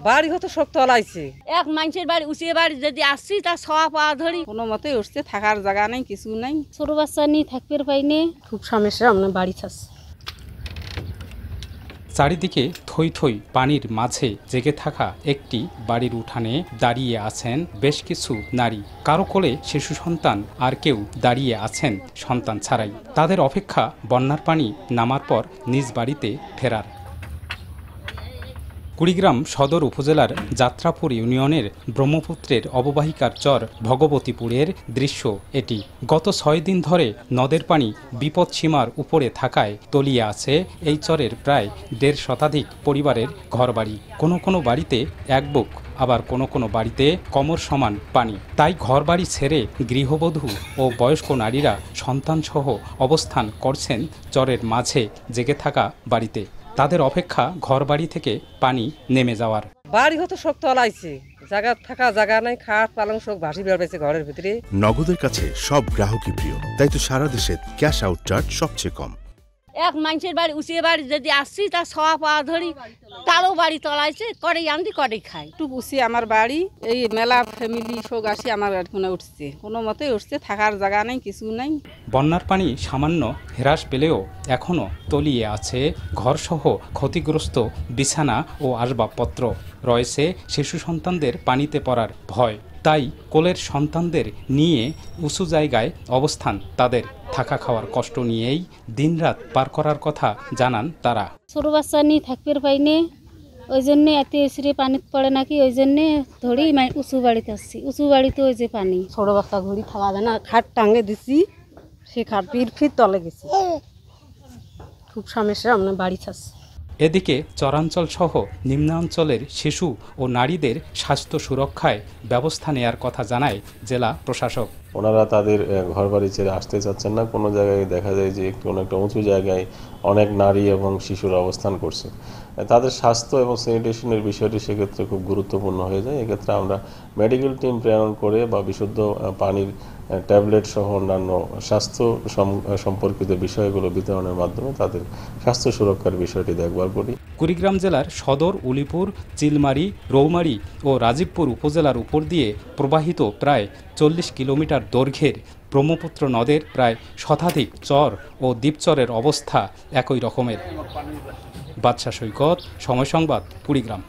বাড়ি হতো সব তলাইছে। এক মানুষের বাড়ি উঁচিয়ে বাড়ি যদি আসছি তা সওয়া পাওয়া ধরি কোনো মতে উঠছে, থাকার জায়গা নেই, কিছু নেই। ছোট বাচ্চা নিয়ে থাকতে পাইনি, খুব সমস্যা, আমরা বাড়ি থাকছি। চারিদিকে থই থই পানির মাঝে জেগে থাকা একটি বাড়ির উঠানে দাঁড়িয়ে আছেন বেশ কিছু নারী। কারো কোলে শিশু সন্তান, আর কেউ দাঁড়িয়ে আছেন সন্তান ছাড়াই। তাদের অপেক্ষা বন্যার পানি নামার পর নিজ বাড়িতে ফেরার। কুড়িগ্রাম সদর উপজেলার যাত্রাপুর ইউনিয়নের ব্রহ্মপুত্রের অববাহিকার চর ভগবতীপুরের দৃশ্য এটি। গত 6 দিন ধরে নদের পানি বিপদসীমার উপরে থাকায় তলিয়ে আছে এই চরের প্রায় 1.5 শতাধিক পরিবারের ঘরবাড়ি। কোনো কোনো বাড়িতে এক বুক, আবার কোনো কোনো বাড়িতে কোমর সমান পানি। তাই ঘরবাড়ি ছেড়ে গৃহবধূ ও বয়স্ক নারীরা সন্তানসহ অবস্থান করছেন চরের মাঝে জেগে থাকা বাড়িতে। তাদের অপেক্ষা ঘরবাড়ি থেকে পানি নেমে যাওয়ার। বাড়ি হতো সব তলাইছে, জায়গা থাকা জায়গা নাই, খাট পালং সব ভাসি বেড়াইছে ঘরের ভিতরে। নগদের কাছে সব গ্রাহকই প্রিয়, তাই তো সারা দেশে ক্যাশ আউট চার্জ সবচেয়ে কম। এক মানুষের বাড়ি উঁচিয়ে বাড়ি যদি আসছি তা সওয়া পাওয়া ধরি, তারও বাড়ি তলাইছে, করেই আনতে করেই খাই। একটু বুঝি আমার বাড়ি, এই মেলা ফ্যামিলি সব আসি আমার এখানে উঠছে, কোনো মতে উঠছে, থাকার জায়গা নেই, কিছু নেই। বন্যার পানি সামান্য হ্রাস পেলেও এখনও তলিয়ে আছে ঘরসহ ক্ষতিগ্রস্ত বিছানা ও আসবাবপত্র। রয়েছে শিশু সন্তানদের পানিতে পড়ার ভয়। তাই কোলের সন্তানদের নিয়ে উঁচু জায়গায় অবস্থান তাদের। থাকা খাওয়ার কষ্ট নিয়েই দিনরাত পার করার কথা জানান তারা। ছোট বাচ্চা নিয়ে থাকতে পাইনি, ওই জন্যে এত এসে পানিতে পড়ে নাকি, ওই জন্যে ধরি উঁচু বাড়িতে আসছি। উঁচু বাড়িতে ওই যে পানি, ছোট বাচ্চা ঘুরি থাকা যায় না, খাট টাঙে দিছি, সে খাট ফির তলে গেছি, খুব সমস্যা, আমরা বাড়ি থাকছি। এদিকে চরাঞ্চল সহ নিম্নাঞ্চলের শিশু ও নারীদের স্বাস্থ্য সুরক্ষায় ব্যবস্থা নেয়ার কথা জানায় জেলা প্রশাসক। ওনারা তাদের ঘরবাড়ি ছেড়ে আসতে চাচ্ছেন না। কোনো জায়গায় দেখা যায় যে কোনো একটা উঁচু জায়গায় অনেক নারী এবং শিশুর অবস্থান করছে। তাদের স্বাস্থ্য এবং স্যানিটেশনের বিষয়টি সেক্ষেত্রে খুব গুরুত্বপূর্ণ হয়ে যায়। এক্ষেত্রে আমরা মেডিকেল টিম প্রেরণ করে বা বিশুদ্ধ পানির ট্যাবলেট সহ অন্যান্য স্বাস্থ্য সম্পর্কিত বিষয়গুলো বিতরণের মাধ্যমে তাদের স্বাস্থ্য সুরক্ষার বিষয়টি দেখভাল করি। কুড়িগ্রাম জেলার সদর, উলিপুর, চিলমারি, রৌমারী ও রাজীবপুর উপজেলার উপর দিয়ে প্রবাহিত প্রায় 40 কিলোমিটার দৈর্ঘ্যের ব্রহ্মপুত্র নদের প্রায় শতাধিক চর ও দ্বীপচরের অবস্থা একই রকমের। বাদশা সৈকত, সময় সংবাদ, কুড়িগ্রাম।